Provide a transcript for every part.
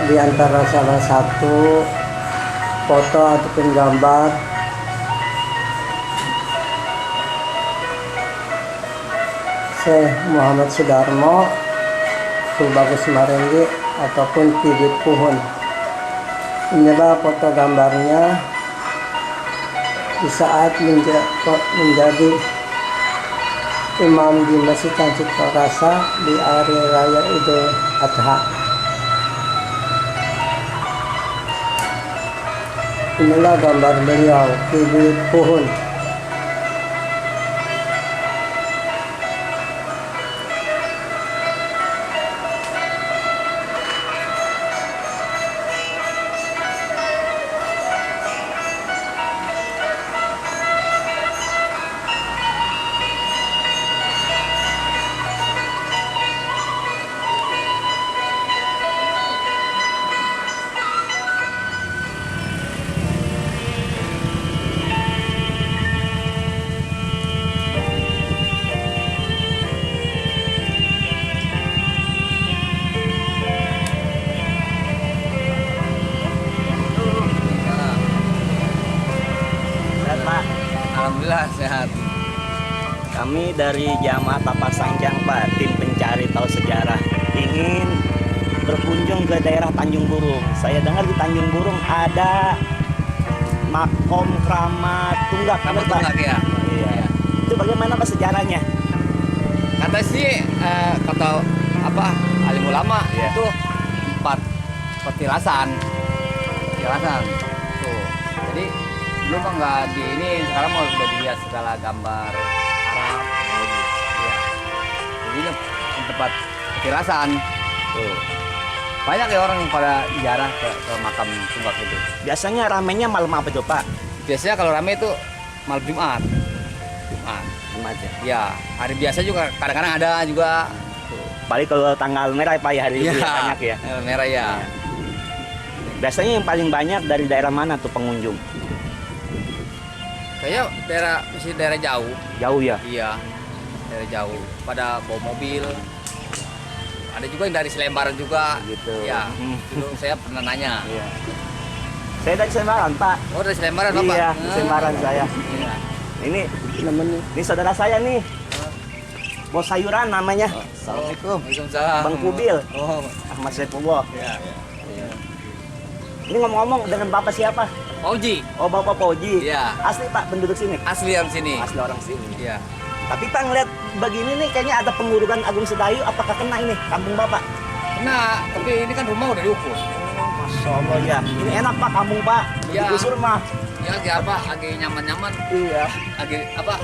di antara salah satu foto ataupun gambar Syekh Muhammad Sudarmo, Ki Bagus Marenggi ataupun Ki Puhun. Inilah foto gambarnya di saat menjadi imam di Masjid Cangcipto Rasa di hari raya Idul Adha. Inilah gambar beliau, Ki Puhun. Alhamdulillah sehat. Kami dari Jamaah Tapak Sanjang, Pak, tim pencari tahu sejarah, ingin berkunjung ke daerah Tanjung Burung. Saya dengar di Tanjung Burung ada makom Kramat Tunggak. Kramat Tunggak ya. Iya. Itu bagaimana Pak sejarahnya? Kata sih kata apa alim ulama Iya. itu 4 petilasan. Tuh. Jadi dulu mah nggak di ini, sekarang mau udah dilihat segala gambar Arab. Ya. Jadi ini tempat petilasan. Tuh. Banyak ya orang yang pada ziarah ke makam Tunggak itu. Biasanya ramenya malam apa tuh Pak? Biasanya kalau rame itu malam Jumat. Jumat ya. Ya, hari biasa juga kadang-kadang ada juga. Paling kalau tanggal merah Pak ya, hari itu ya, banyak ya. Merah ya. Biasanya yang paling banyak dari daerah mana tuh pengunjung? Kayaknya daerah jauh. Jauh ya? Iya, daerah jauh. Pada bawa mobil. Ada juga yang dari Selembaran juga. Gitu. Ya, dulu saya pernah nanya. Iya. Saya dari Selembaran Pak. Oh, dari Selembaran Bapak? Iya, di Selembaran saya. Iya. Ini saudara saya nih. Bos sayuran namanya. Assalamualaikum. Waalaikumsalam. Bang Kubil. Oh, Ahmad Saifullah. iya. Ini ngomong-ngomong dengan Bapak siapa? Pauji. Oh, Bapak Pauji. Iya. Asli Pak penduduk sini. Asli orang sini. Asli orang sini. Iya. Tapi Pak ngeliat begini nih kayaknya ada pengurukan Agung Sedayu, apakah kena ini kampung Bapak? Nah, tapi ini kan rumah udah diukur. Masya Allah ya. Ini enak Pak kampung Pak. Iya. Digusur mah. Ya, lagi nyaman-nyaman. Iya. Lagi apa?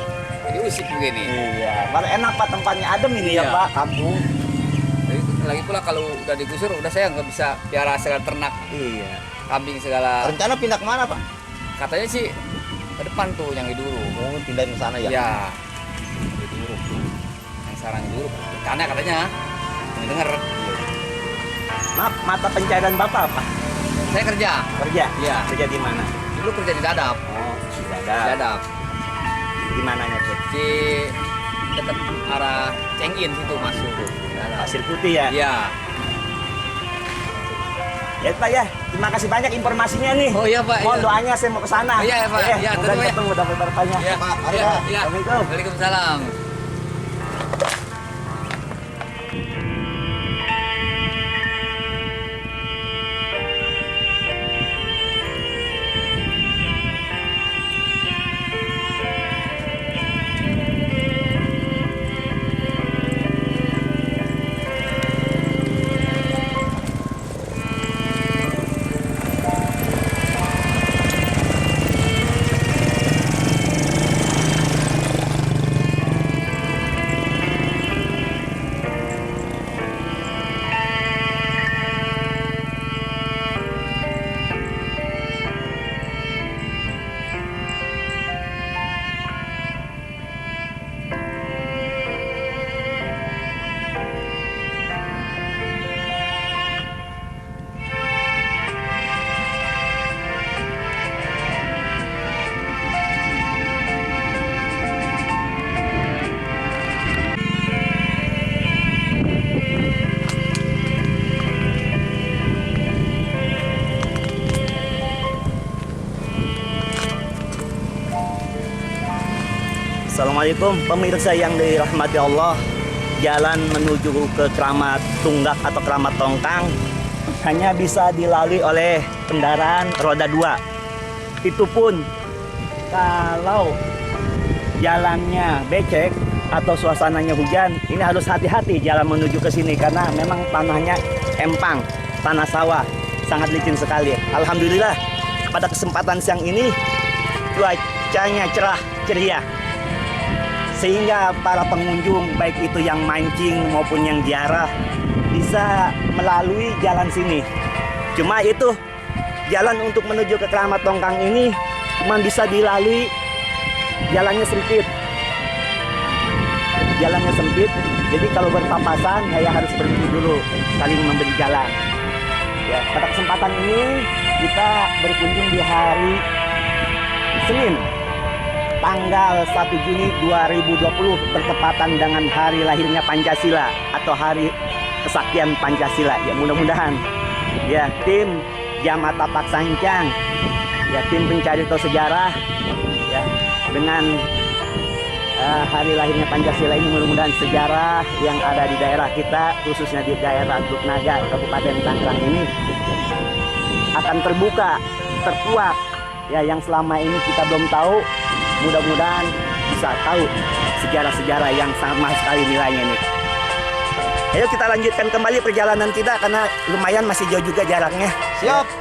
Jadi usik begini. Iya. Baru enak Pak tempatnya adem ini ya Iya. Pak kampung. Lagi pula kalau udah digusur, udah saya nggak bisa piara segala ternak, Iya. kambing segala. Rencana pindah kemana Pak? Katanya sih ke depan tuh yang di dulu. Mau pindahin ke sana ya? Ya. Di dulu. Yang sarang dulu. Karena katanya yang denger. Maaf, mata pencarian Bapak apa? Saya kerja. Kerja? Iya. Kerja di mana? Dulu kerja di Dadap. Oh, di Di Dadap. Dadap. Di mananya tuh? Di dekat arah Cengin situ masuk. Pasir Putih ya? Iya. Ya Pak ya, terima kasih banyak informasinya nih. Oh iya Pak. Mohon Iya. doanya saya mau ke sana. Iya ya Pak. Iya, mudah tentu ya. ketemu dapat bertanya. Iya. Pak, mari Iya. Pak. Iya. Assalamualaikum. Waalaikumsalam. Assalamualaikum pemirsa yang dirahmati Allah. Jalan menuju ke Keramat Tunggak atau Keramat Tongkang hanya bisa dilalui oleh kendaraan roda 2. Itu pun kalau jalannya becek atau suasananya hujan, ini harus hati-hati jalan menuju ke sini karena memang tanahnya empang, tanah sawah, sangat licin sekali. Alhamdulillah pada kesempatan siang ini cuacanya cerah ceria, sehingga para pengunjung baik itu yang mancing maupun yang ziarah bisa melalui jalan sini. Cuma itu jalan untuk menuju ke Keramat Tongkang ini cuma bisa dilalui, jalannya sempit. Jalannya sempit, jadi kalau berpapasan saya harus berhenti dulu saling memberi jalan. Ya, pada kesempatan ini kita berkunjung di hari Senin tanggal 1 Juni 2020 bertepatan dengan hari lahirnya Pancasila atau hari kesaktian Pancasila. Ya mudah-mudahan ya tim Jamaah Tapak Sancang, ya tim pencari tahu sejarah, ya dengan hari lahirnya Pancasila ini mudah-mudahan sejarah yang ada di daerah kita, khususnya di daerah Teluk Naga, Kabupaten Tangerang ini akan terbuka, terkuak. Ya yang selama ini kita belum tahu, mudah-mudahan bisa tahu sejarah-sejarah yang sangat mahal sekali nilainya ini. Ayo kita lanjutkan kembali perjalanan kita karena lumayan masih jauh juga jaraknya. Siap.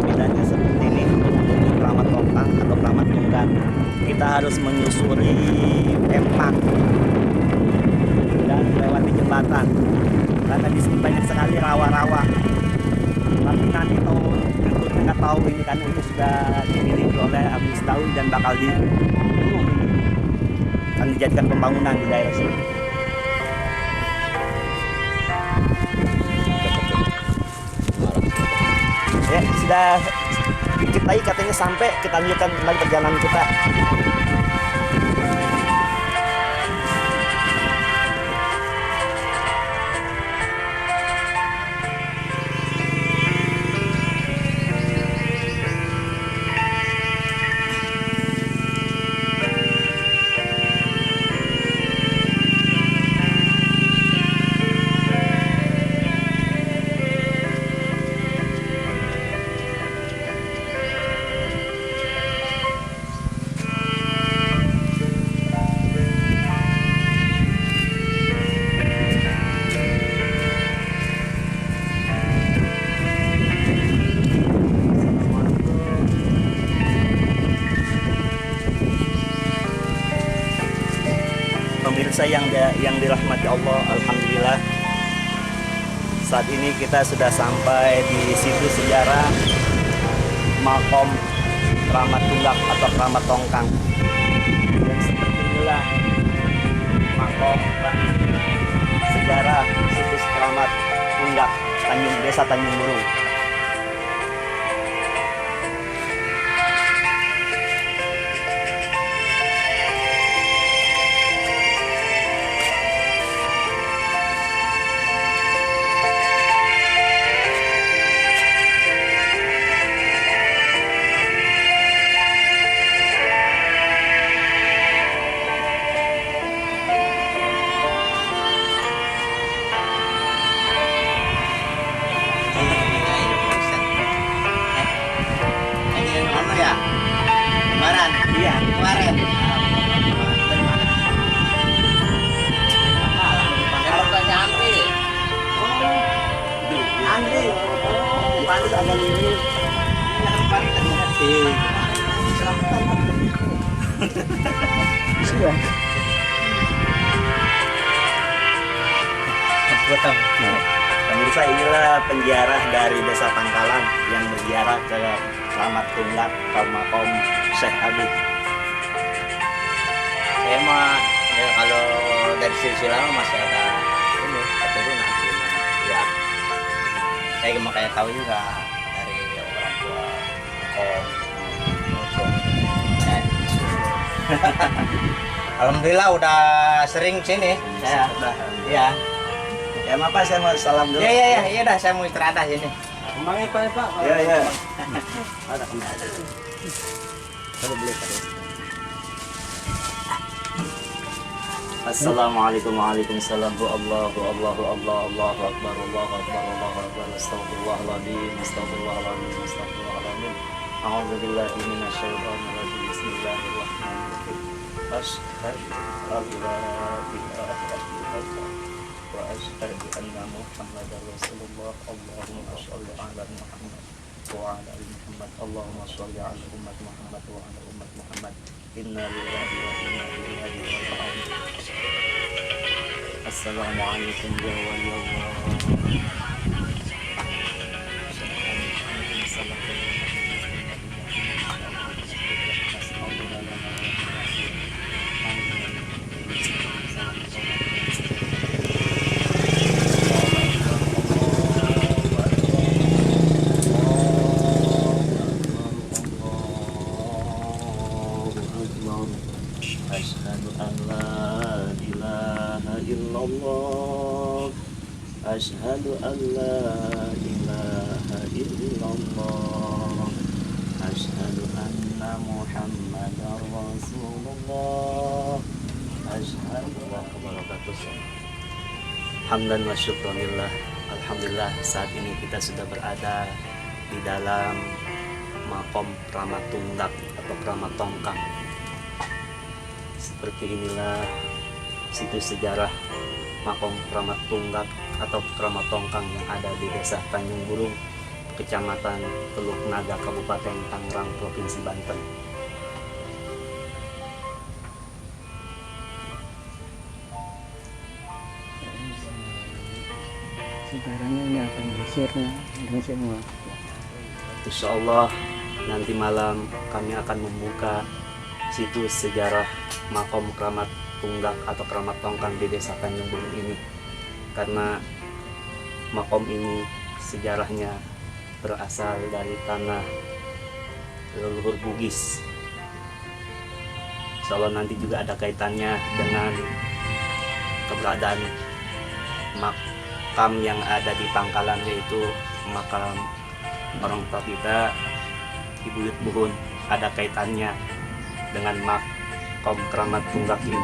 Bedanya seperti ini untuk Keramat Tongkang atau Keramat Tunggang, kita harus menyusuri empang dan melewati jembatan karena di sini banyak sekali rawa-rawa. Tapi nanti tahun berikutnya nggak tahu ini karena ini sudah dimiliki oleh Abu Istawi dan bakal akan dijadikan pembangunan di daerah sini. Ya, sudah dikit lagi katanya sampai, kita lanjutkan kembali perjalanan kita. Pemirsa yang dirahmati Allah, alhamdulillah saat ini kita sudah sampai di situs sejarah Makom Keramat Tunggak atau Keramat Tongkang. Dan seperti inilah makom sejarah situs Keramat Tunggak Desa Tanjung Burung. Iya, kemarin. Kalau tanya Andri. Andri. Pantas agak ini. Sudah. Buat apa? Pemirsa, inilah penjara dari Desa Pangkalan yang berziarah ke Keramat Tunggak Makom Syekh Habib. Saya mah ya, kalau dari silsilah mah masih ada ini keturunan. Ya, saya cuma kayak tahu juga dari orang tua om, suami. Alhamdulillah udah sering sini saya. Iya. Ya apa, saya mau salam dulu. Iya dah, saya mau istirahat sini. Kembangnya Pak. Iya. Ada kembali. Kalau beli terus. Assalamualaikum waalaikumsalam Allahu akbar astagfirullahaladzim a'udzubillahi minasyaitonir rajim bismillahirrahmanirrahim asyhadu an la ilaha illallah wa asyhadu anna muhammadar rasulullah Allahumma shalli ala Muhammad wa ala ali Muhammad Allahumma shalli ala ummat Muhammad wa ala ummat Muhammad inna lillahi wa inna ilaihi raji'un. Assalamualaikum warahmatullahi Asyhadu an la ilaha illallah Asyhadu an la ilaha illallah Asyhadu anna Muhammadar Rasulullah Asyhadu Hamdan wa syukranillah. Alhamdulillah, saat ini kita sudah berada di dalam makom Keramat Tunggak atau Keramat Tongkang. Seperti inilah situs sejarah makom Keramat Tunggak atau Keramat Tongkang yang ada di Desa Tanjung Burung, Kecamatan Teluk Naga, Kabupaten Tangerang, Provinsi Banten. Sejarahnya ini akan diusirnya dan semua. Insya Allah nanti malam kami akan membuka situs sejarah makom Keramat Tunggak atau Keramat Tongkang di Desa Tanjung Burung ini, karena makom ini sejarahnya berasal dari tanah leluhur Bugis. Insya Allah nanti juga ada kaitannya dengan keberadaan makam yang ada di Pangkalan, yaitu makam orang tua kita Ibu Yut Buhun, ada kaitannya dengan makom Keramat Tunggak ini.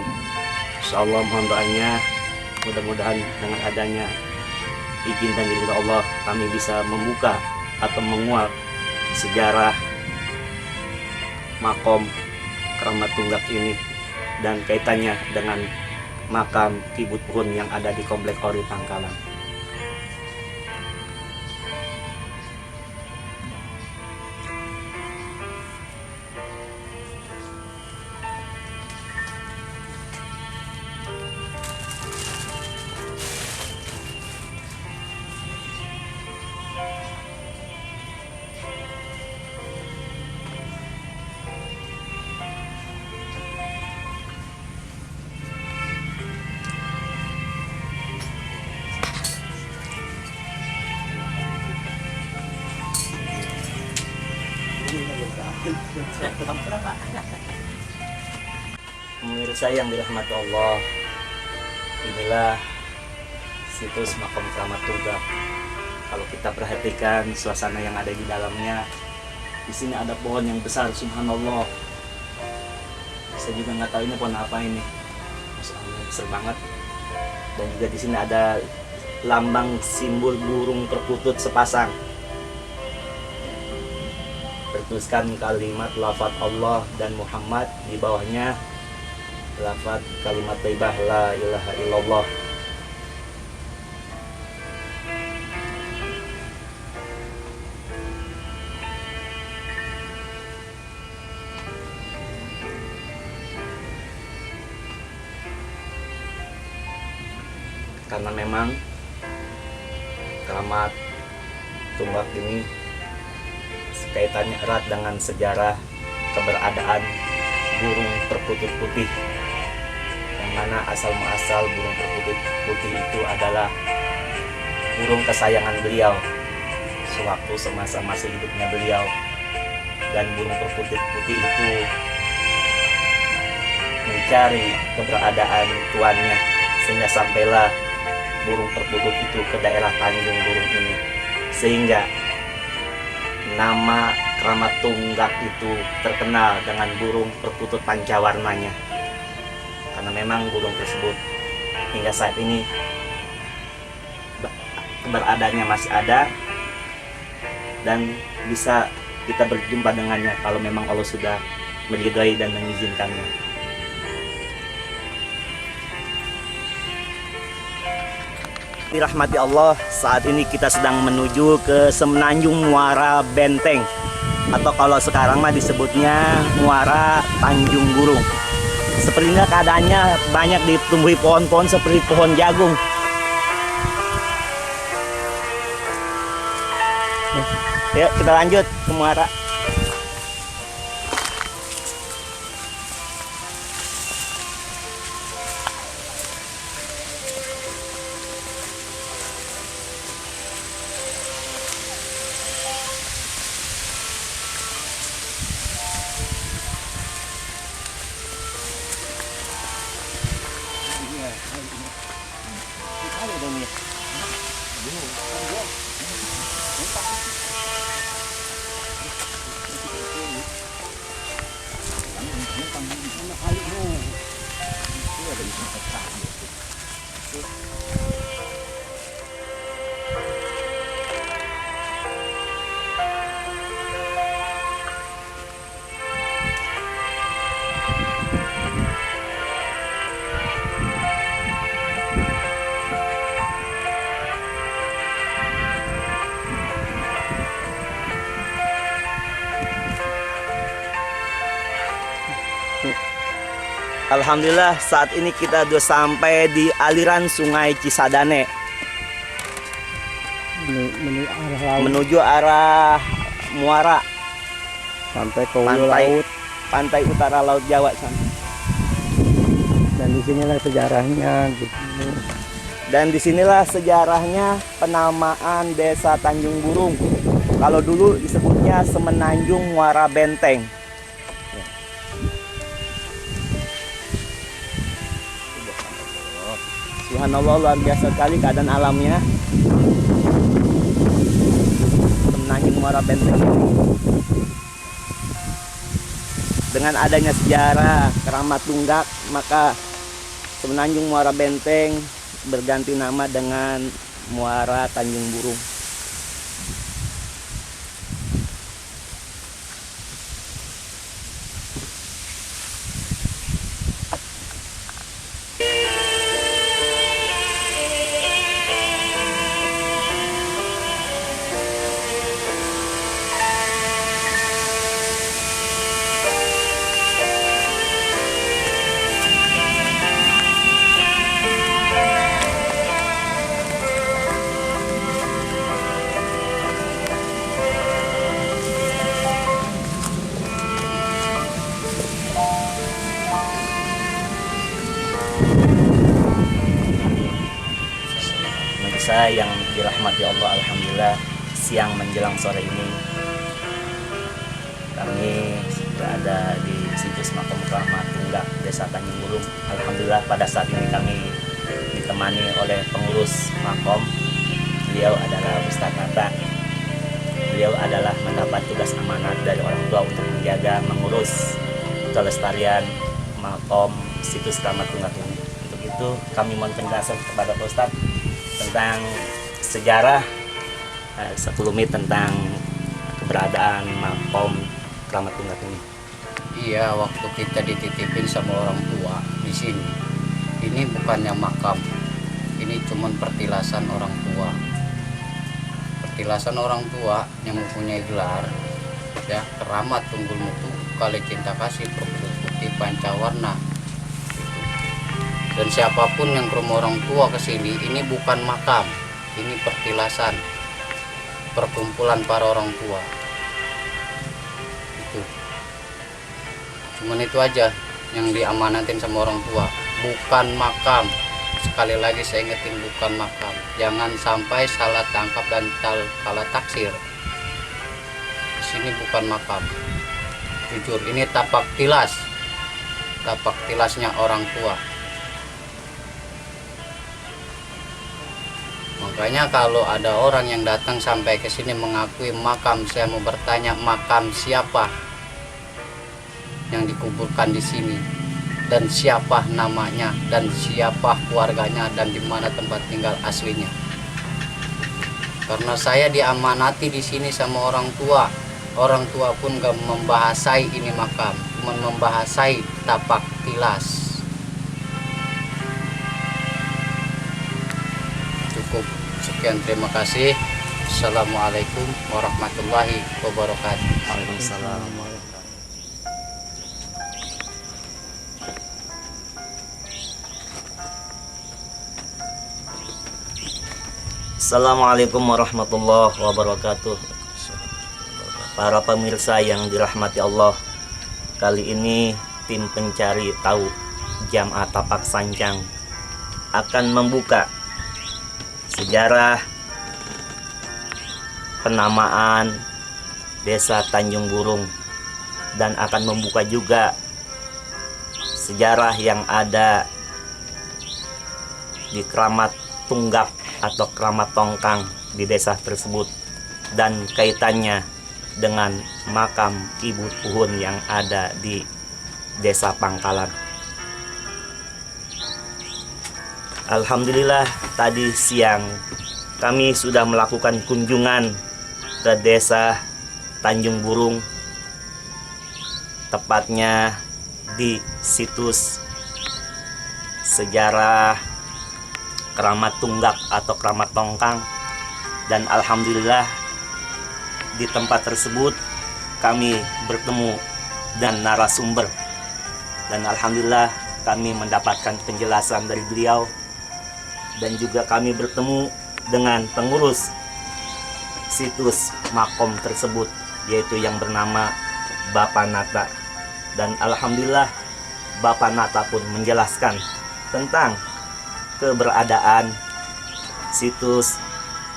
Insya Allah mohon doanya, mudah-mudahan dengan adanya izin dan ridho Allah kami bisa membuka atau menguak sejarah makom Keramat Tunggak ini dan kaitannya dengan makam Ibu Buhun yang ada di Komplek Ori Pangkalan. Pemirsa yang dirahmati Allah, inilah situs makom Keramat Tunggak. Kalau kita perhatikan suasana yang ada di dalamnya, di sini ada pohon yang besar, subhanallah. Saya juga nggak tahu ini pohon apa ini, Masya Allah, besar banget. Dan juga di sini ada lambang simbol burung perkutut sepasang. Bertuliskan kalimat lafaz Allah dan Muhammad, di bawahnya lafaz kalimat thayyibah la ilaha illallah. Karena memang Keramat Tunggak ini kaitannya erat dengan sejarah keberadaan burung perkutut putih, yang mana asal muasal burung perkutut putih itu adalah burung kesayangan beliau sewaktu semasa hidupnya beliau. Dan burung perkutut putih itu mencari keberadaan tuannya, sehingga sampailah burung perkutut itu ke daerah Tanjung Burung ini, sehingga nama Keramat Tunggak itu terkenal dengan burung perkutut pancawarnanya, karena memang burung tersebut hingga saat ini keberadaannya masih ada dan bisa kita berjumpa dengannya kalau memang Allah sudah meridhai dan mengizinkannya. Dirahmati Allah, saat ini kita sedang menuju ke Semenanjung Muara Benteng, atau kalau sekarang mah disebutnya Muara Tanjung Burung. Sepertinya keadaannya banyak ditumbuhi pohon-pohon seperti pohon jagung. Yuk kita lanjut ke muara. Alhamdulillah, saat ini kita sudah sampai di aliran Sungai Cisadane menuju arah muara sampai ke hulu laut pantai utara Laut Jawa sana. dan disinilah sejarahnya gitu. Dan disinilah sejarahnya penamaan Desa Tanjung Burung. Kalau dulu disebutnya Semenanjung Muara Benteng. Subhanallah, luar biasa sekali keadaan alamnya. Semenanjung Muara Benteng ini. Dengan adanya sejarah Keramat Tunggak, maka Semenanjung Muara Benteng berganti nama dengan Muara Tanjung Burung. Pemirsa yang dirahmati Allah, alhamdulillah siang menjelang sore ini kami sudah ada di situs makam Keramat Tunggak Desa Tanjung Burung. Alhamdulillah pada saat ini kami ditemani oleh pengurus makom. Beliau adalah Ustadz Nata. Beliau adalah mendapat tugas amanat dari orang tua untuk menjaga, mengurus kelestarian makom situs Keramat Tunggak ini. Untuk itu kami mohon penjelasan kepada Pak Ustadz tentang sejarah sekelumit tentang keberadaan makom Keramat Tunggak ini. Iya, waktu kita dititipin sama orang tua di sini, ini bukannya makam, ini cuman pertilasan orang tua. Pertilasan orang tua yang mempunyai gelar, ya, Keramat Tunggul Mutu Kali Cinta Kasih Perkutut Putih Pancawarna. Dan siapapun yang ke rumah orang tua ke sini, ini bukan makam, ini pertilasan, perkumpulan para orang tua. Itu. Cuman itu aja yang diamanatin sama orang tua, bukan makam. Sekali lagi saya ingetin, bukan makam. Jangan sampai salah tangkap dan salah taksir. Di sini bukan makam. Jujur, ini tapak tilasnya orang tua. Makanya kalau ada orang yang datang sampai ke sini mengakui makam, saya mau bertanya, makam siapa yang dikuburkan di sini, dan siapa namanya, dan siapa keluarganya, dan di mana tempat tinggal aslinya. Karena saya diamanati di sini sama orang tua. Orang tua pun gak membahasai ini makam, cuma membahasai tapak tilas. Cukup sekian, terima kasih. Assalamualaikum warahmatullahi wabarakatuh. Waalaikumsalam. Assalamualaikum warahmatullahi wabarakatuh. Para pemirsa yang dirahmati Allah, kali ini tim pencari tahu Jamaah Tapak Sanjang akan membuka sejarah penamaan Desa Tanjung Burung, dan akan membuka juga sejarah yang ada di Keramat Tunggak atau Keramat Tongkang di desa tersebut, dan kaitannya dengan makam Ibu Puhun yang ada di Desa Pangkalan. Alhamdulillah, tadi siang kami sudah melakukan kunjungan ke Desa Tanjung Burung, tepatnya di situs sejarah Keramat Tunggak atau Keramat Tongkang. Dan alhamdulillah, di tempat tersebut kami bertemu dengan narasumber, dan alhamdulillah kami mendapatkan penjelasan dari beliau, dan juga kami bertemu dengan pengurus situs makom tersebut, yaitu yang bernama Bapak Nata. Dan alhamdulillah Bapak Nata pun menjelaskan tentang keberadaan situs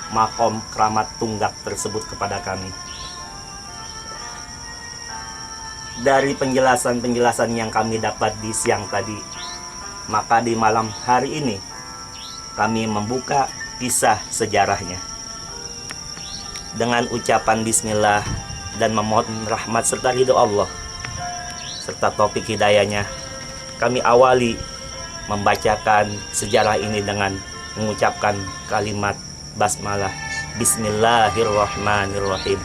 makom Keramat Tunggak tersebut kepada kami. Dari penjelasan-penjelasan yang kami dapat di siang tadi, maka di malam hari ini kami membuka kisah sejarahnya dengan ucapan bismillah dan memohon rahmat serta ridho Allah serta taufik hidayahnya. Kami awali membacakan sejarah ini dengan mengucapkan kalimat basmalah. Bismillahirrahmanirrahim.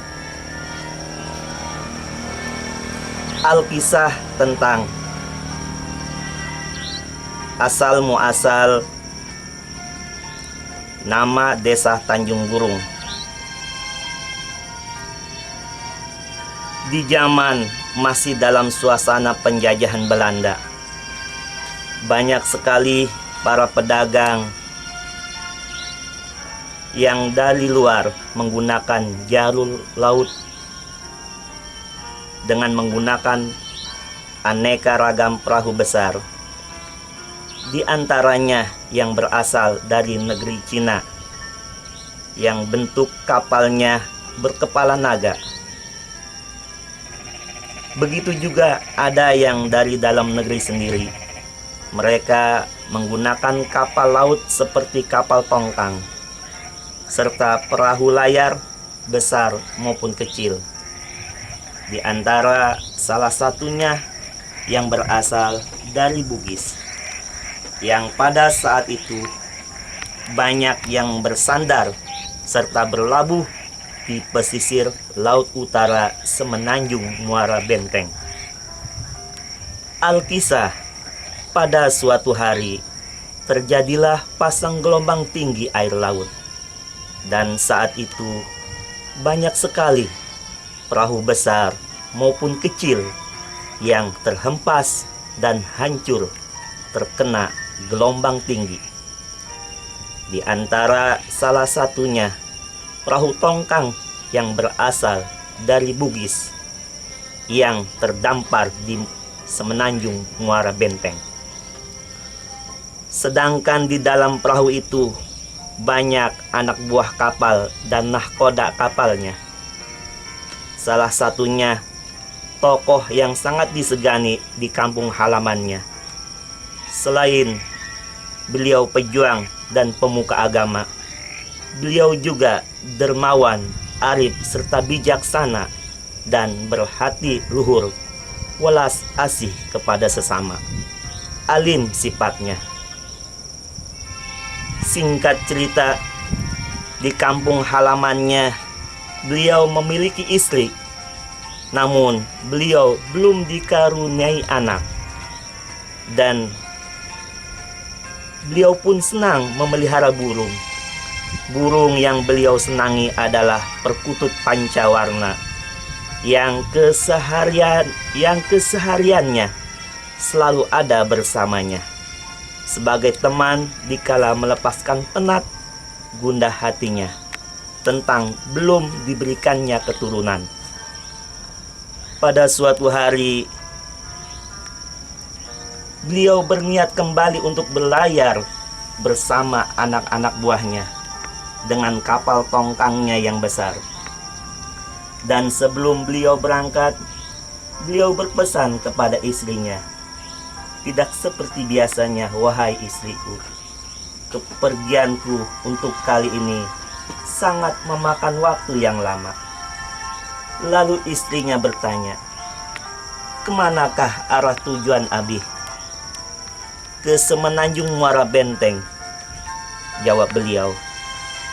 Alkisah tentang asal muasal nama Desa Tanjung Burung. Di zaman masih dalam suasana penjajahan Belanda, banyak sekali para pedagang yang dari luar menggunakan jalur laut dengan menggunakan aneka ragam perahu besar, di antaranya yang berasal dari negeri Cina, yang bentuk kapalnya berkepala naga. Begitu juga ada yang dari dalam negeri sendiri. Mereka menggunakan kapal laut seperti kapal tongkang, serta perahu layar besar maupun kecil. Di antara salah satunya yang berasal dari Bugis, yang pada saat itu banyak yang bersandar serta berlabuh di pesisir laut utara Semenanjung Muara Benteng. Alkisah, pada suatu hari terjadilah pasang gelombang tinggi air laut. Dan saat itu banyak sekali perahu besar maupun kecil yang terhempas dan hancur terkena gelombang tinggi. Di antara salah satunya perahu tongkang yang berasal dari Bugis yang terdampar di semenanjung Muara Benteng. Sedangkan di dalam perahu itu banyak anak buah kapal dan nahkoda kapalnya. Salah satunya tokoh yang sangat disegani di kampung halamannya. Selain beliau pejuang dan pemuka agama, beliau juga dermawan, arif, serta bijaksana dan berhati luhur, welas asih kepada sesama. Alim sifatnya. Singkat cerita, di kampung halamannya beliau memiliki istri, namun beliau belum dikaruniai anak. Dan beliau pun senang memelihara burung. Burung yang beliau senangi adalah perkutut pancawarna yang kesehariannya selalu ada bersamanya sebagai teman dikala melepaskan penat gundah hatinya tentang belum diberikannya keturunan. Pada suatu hari beliau berniat kembali untuk berlayar bersama anak-anak buahnya dengan kapal tongkangnya yang besar. Dan sebelum beliau berangkat, beliau berpesan kepada istrinya, "Tidak seperti biasanya, wahai istriku. Kepergianku untuk kali ini sangat memakan waktu yang lama." Lalu istrinya bertanya, "Kemanakah arah tujuan Abi?" "Ke semenanjung Muara Benteng," jawab beliau.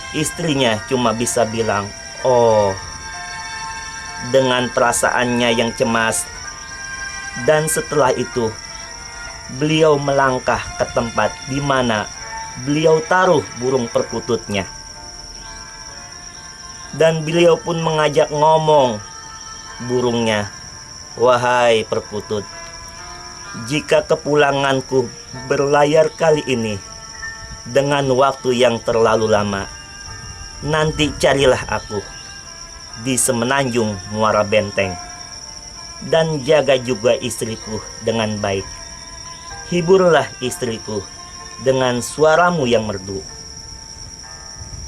Istrinya cuma bisa bilang, "Oh," dengan perasaannya yang cemas. Dan setelah itu beliau melangkah ke tempat di mana beliau taruh burung perkututnya. Dan beliau pun mengajak ngomong burungnya, "Wahai perkutut, jika kepulanganku berlayar kali ini dengan waktu yang terlalu lama, nanti carilah aku di semenanjung Muara Benteng, dan jaga juga istriku dengan baik. Hiburlah istriku dengan suaramu yang merdu."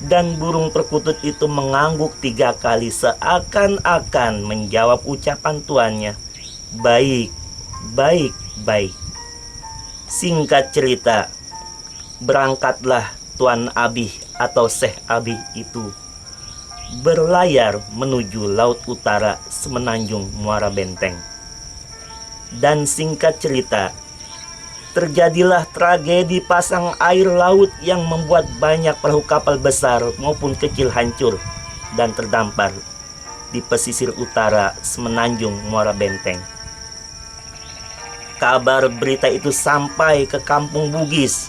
Dan burung perkutut itu mengangguk 3 kali seakan-akan menjawab ucapan tuannya, "Baik, baik, baik." Singkat cerita, berangkatlah Tuan Abi atau Syekh Abi itu berlayar menuju laut utara semenanjung Muara Benteng. Dan singkat cerita, terjadilah tragedi pasang air laut yang membuat banyak perahu kapal besar maupun kecil hancur dan terdampar di pesisir utara semenanjung Muara Benteng. Kabar berita itu sampai ke kampung Bugis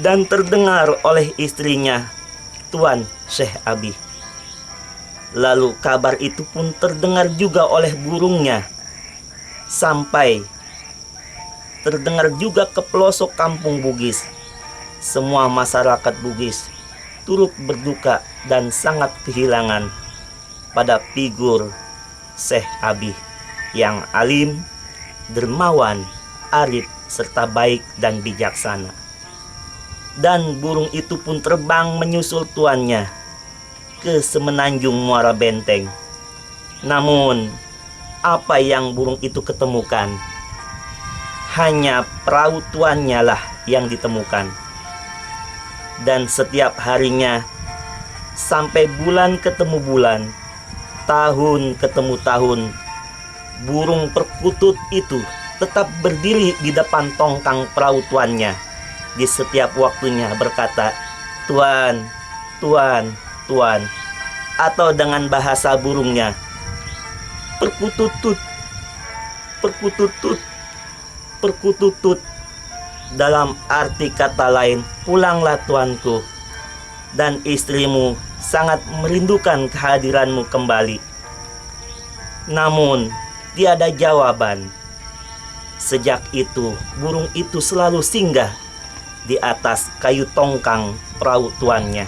dan terdengar oleh istrinya, Tuan Syekh Abi. Lalu kabar itu pun terdengar juga oleh burungnya, sampai terdengar juga ke pelosok kampung Bugis. Semua masyarakat Bugis turut berduka dan sangat kehilangan pada figur Syekh Abi yang alim, dermawan, arif, serta baik dan bijaksana. Dan burung itu pun terbang menyusul tuannya ke semenanjung Muara Benteng. Namun, apa yang burung itu ketemukan? Hanya perahu tuannya lah yang ditemukan. Dan setiap harinya, sampai bulan ketemu bulan, tahun ketemu tahun, burung perkutut itu tetap berdiri di depan tongkang perahu tuannya. Di setiap waktunya berkata, "Tuan, Tuan, Tuan," atau dengan bahasa burungnya, "Perkututut, perkututut, perkututut." Dalam arti kata lain, "Pulanglah tuanku, dan istrimu sangat merindukan kehadiranmu kembali." Namun tiada jawaban. Sejak itu burung itu selalu singgah di atas kayu tongkang perahu tuannya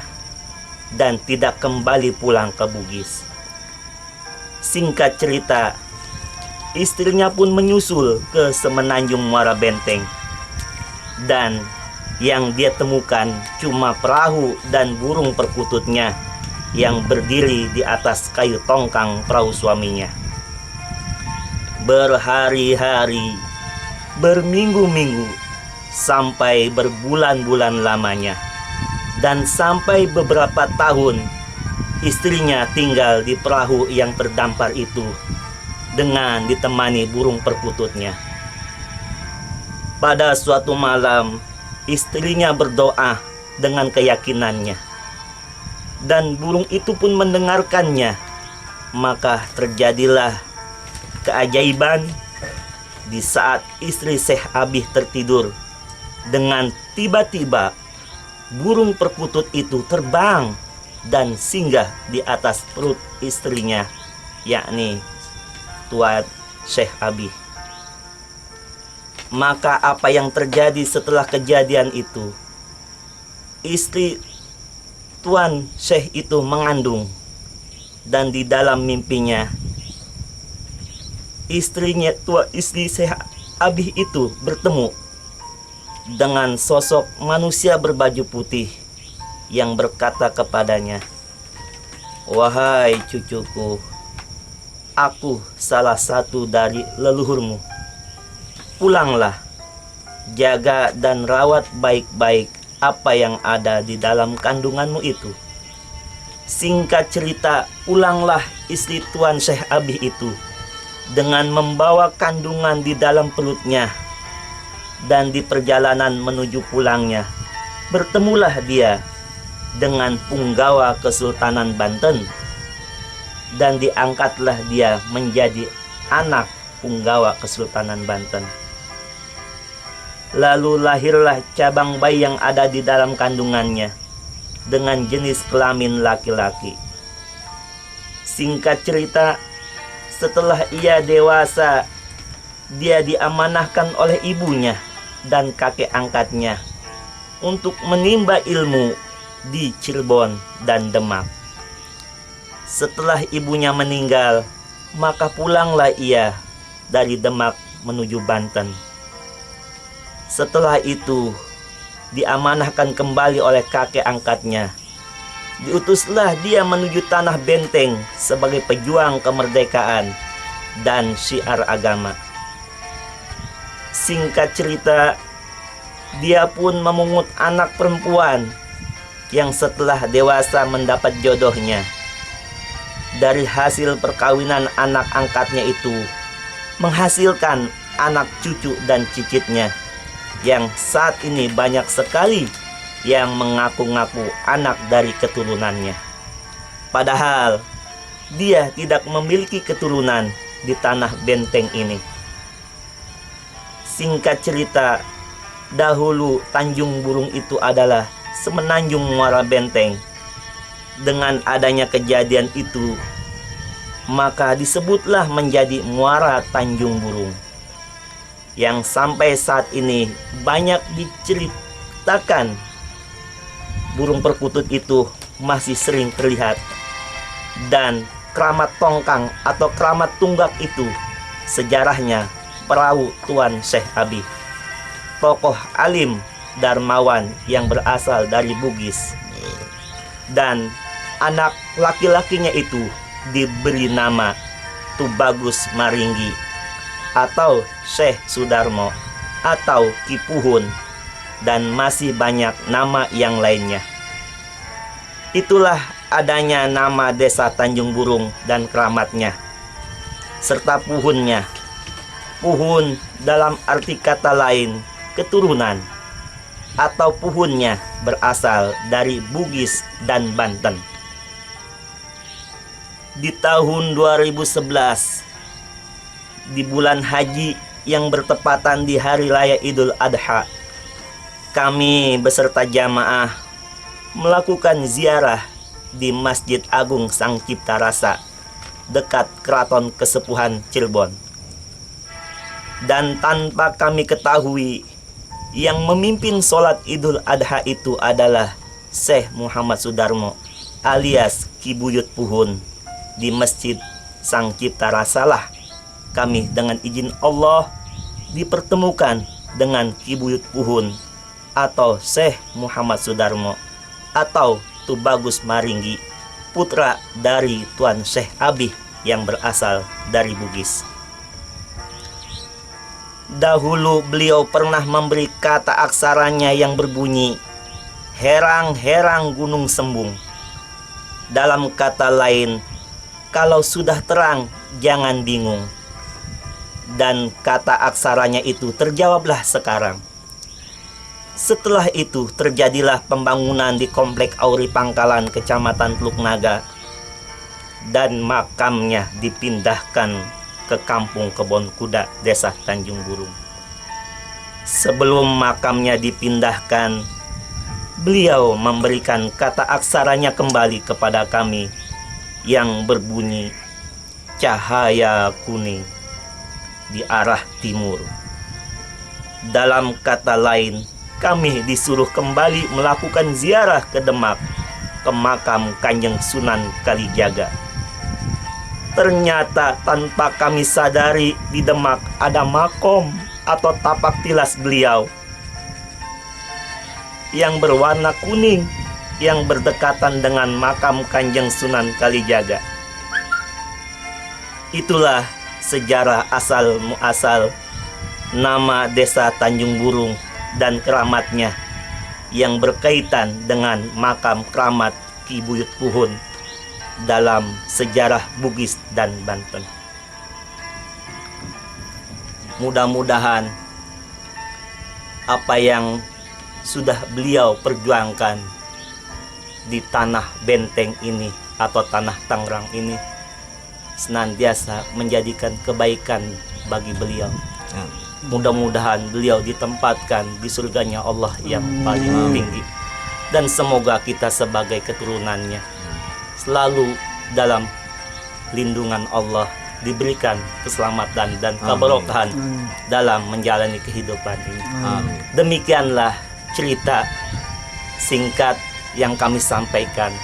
dan tidak kembali pulang ke Bugis. Singkat cerita, istrinya pun menyusul ke Semenanjung Muara Benteng, dan yang dia temukan cuma perahu dan burung perkututnya yang berdiri di atas kayu tongkang perahu suaminya. Berhari-hari, berminggu-minggu, sampai berbulan-bulan lamanya, dan sampai beberapa tahun istrinya tinggal di perahu yang terdampar itu dengan ditemani burung perkututnya. Pada suatu malam, istrinya berdoa dengan keyakinannya, dan burung itu pun mendengarkannya. Maka terjadilah keajaiban. Di saat istri Syekh Abi tertidur, dengan tiba-tiba burung perkutut itu terbang dan singgah di atas perut istrinya, yakni Tuan Syekh Abi. Maka apa yang terjadi setelah kejadian itu? Istri Tuan Syekh itu mengandung, dan di dalam mimpinya istri Syekh Abi itu bertemu dengan sosok manusia berbaju putih yang berkata kepadanya, "Wahai cucuku, aku salah satu dari leluhurmu. Pulanglah, jaga dan rawat baik-baik apa yang ada di dalam kandunganmu itu." Singkat cerita, pulanglah istri Tuan Syekh Abi itu dengan membawa kandungan di dalam perutnya. Dan di perjalanan menuju pulangnya, bertemulah dia dengan punggawa Kesultanan Banten, dan diangkatlah dia menjadi anak punggawa Kesultanan Banten. Lalu lahirlah cabang bayi yang ada di dalam kandungannya dengan jenis kelamin laki-laki. Singkat cerita, setelah ia dewasa, dia diamanahkan oleh ibunya dan kakek angkatnya untuk menimba ilmu di Cirebon dan Demak. Setelah ibunya meninggal, maka pulanglah ia dari Demak menuju Banten. Setelah itu, diamanahkan kembali oleh kakek angkatnya. Diutuslah dia menuju tanah Benteng sebagai pejuang kemerdekaan dan syiar agama. Singkat cerita, dia pun memungut anak perempuan yang setelah dewasa mendapat jodohnya. Dari hasil perkawinan anak angkatnya itu menghasilkan anak cucu dan cicitnya, yang saat ini banyak sekali yang mengaku-ngaku anak dari keturunannya. Padahal dia tidak memiliki keturunan di tanah Benteng ini. Singkat cerita, dahulu Tanjung Burung itu adalah Semenanjung Muara Benteng. Dengan adanya kejadian itu, maka disebutlah menjadi Muara Tanjung Burung, yang sampai saat ini banyak diceritakan. Burung perkutut itu masih sering terlihat, dan keramat tongkang atau keramat tunggak itu sejarahnya perahu Tuan Syekh Abi, tokoh alim darmawan yang berasal dari Bugis, dan anak laki-lakinya itu diberi nama Tubagus Maringgi atau Syekh Sudarmo atau Ki Puhun, dan masih banyak nama yang lainnya. Itulah adanya nama desa Tanjung Burung dan keramatnya, serta puhunnya. Puhun dalam arti kata lain keturunan, atau puhunnya berasal dari Bugis dan Banten. Di tahun 2011, di bulan haji yang bertepatan di hari raya Idul Adha, kami beserta jamaah melakukan ziarah di Masjid Agung Sang Cipta Rasa dekat Keraton Kesepuhan Cirebon. Dan tanpa kami ketahui, Yang memimpin sholat Idul Adha itu adalah Syekh Muhammad Sudarmo alias Ki Buyut Puhun di Masjid Sang Cipta Rasalah. Kami dengan izin Allah dipertemukan dengan Ki Buyut Puhun atau Syekh Muhammad Sudarmo atau Tubagus Maringgi, putra dari Tuan Syekh Abih yang berasal dari Bugis. Dahulu beliau pernah memberi kata aksaranya yang berbunyi, herang-herang gunung sembung. Dalam kata lain, kalau sudah terang, jangan bingung. Dan kata aksaranya itu terjawablah sekarang. Setelah itu terjadilah pembangunan di Komplek Auri Pangkalan, Kecamatan Teluk Naga. Dan makamnya dipindahkan ke Kampung Kebon Kuda, Desa Tanjung Burung. Sebelum makamnya dipindahkan, beliau memberikan kata aksaranya kembali kepada kami yang berbunyi cahaya kuning di arah timur. Dalam kata lain, kami disuruh kembali melakukan ziarah ke Demak, ke makam Kanjeng Sunan Kalijaga. Ternyata tanpa kami sadari di Demak ada makom atau tapak tilas beliau yang berwarna kuning yang berdekatan dengan makam Kanjeng Sunan Kalijaga. Itulah sejarah asal muasal nama Desa Tanjung Burung dan keramatnya yang berkaitan dengan makam keramat Ki Buyut Puhun dalam sejarah Bugis dan Banten. Mudah-mudahan apa yang sudah beliau perjuangkan di tanah Benteng ini atau tanah Tangerang ini senantiasa menjadikan kebaikan bagi beliau. Mudah-mudahan beliau ditempatkan di surganya Allah yang paling tinggi. Dan semoga kita sebagai keturunannya selalu dalam lindungan Allah, diberikan keselamatan dan keberkahan dalam menjalani kehidupan ini. Demikianlah cerita singkat yang kami sampaikan.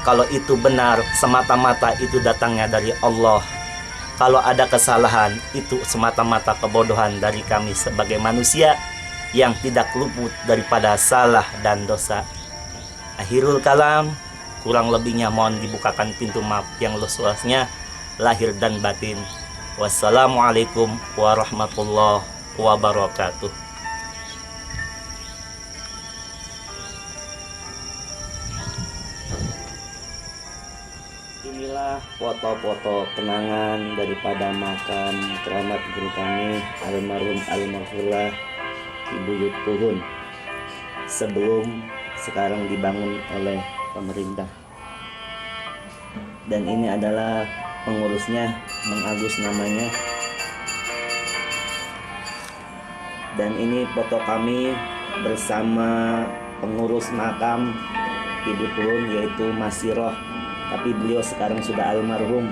Kalau itu benar, semata-mata itu datangnya dari Allah. Kalau ada kesalahan, itu semata-mata kebodohan dari kami sebagai manusia yang tidak luput daripada salah dan dosa. Akhirul kalam, kurang lebihnya mohon dibukakan pintu maaf yang luas-luasnya, lahir dan batin. Wassalamualaikum warahmatullahi wabarakatuh. Inilah foto-foto kenangan daripada makam keramat guru kami almarhum almarhumah Ki Buyut Puhun sebelum sekarang dibangun oleh pemerintah. Dan ini adalah pengurusnya, Mang Agus namanya. Dan ini foto kami bersama pengurus makam Ki Buyut Puhun, yaitu Mas Siroh, tapi beliau sekarang sudah almarhum.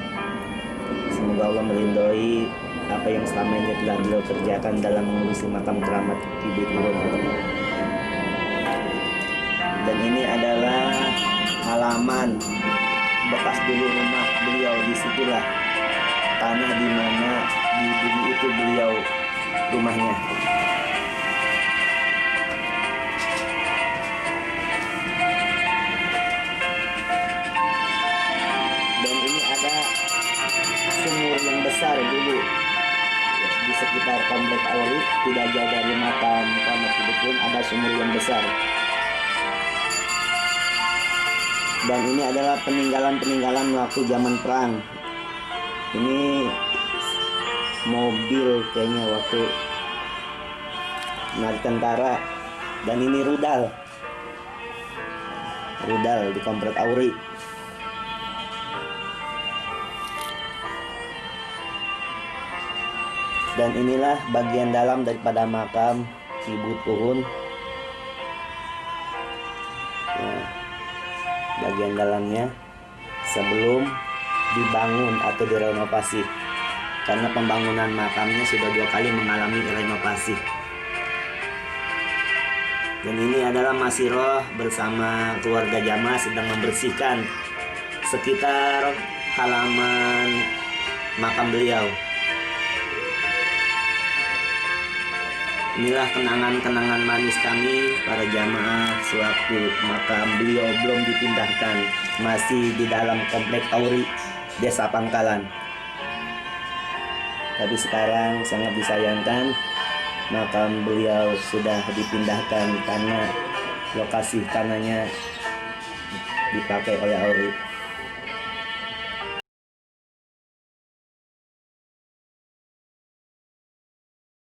Semoga Allah meridhoi apa yang selama ini telah beliau kerjakan dalam mengurusi makam keramat Ki Buyut Puhun. Dan ini adalah halaman bekas dulu rumah beliau. Disitulah tanah di mana di bumi itu beliau rumahnya. Dan ini ada sumur yang besar dulu di sekitar Komplek Auri, tidak jauh dari makam keramat Ki Buyut Puhun ada sumur yang besar. Dan ini adalah peninggalan-peninggalan waktu zaman perang. Ini mobil kayaknya waktu narik tentara. Dan ini rudal di Komplek Auri. Dan inilah bagian dalam daripada makam Ki Buyut Puhun. Bagian dalamnya sebelum dibangun atau direnovasi, karena pembangunan makamnya sudah 2 kali mengalami renovasi. Dan ini adalah Masiroh bersama keluarga jamaah sedang membersihkan sekitar halaman makam beliau. Inilah kenangan-kenangan manis kami para jamaah sewaktu makam beliau belum dipindahkan, masih di dalam komplek Auri, Desa Pangkalan. Tapi sekarang sangat disayangkan makam beliau sudah dipindahkan karena lokasi tanahnya dipakai oleh Auri.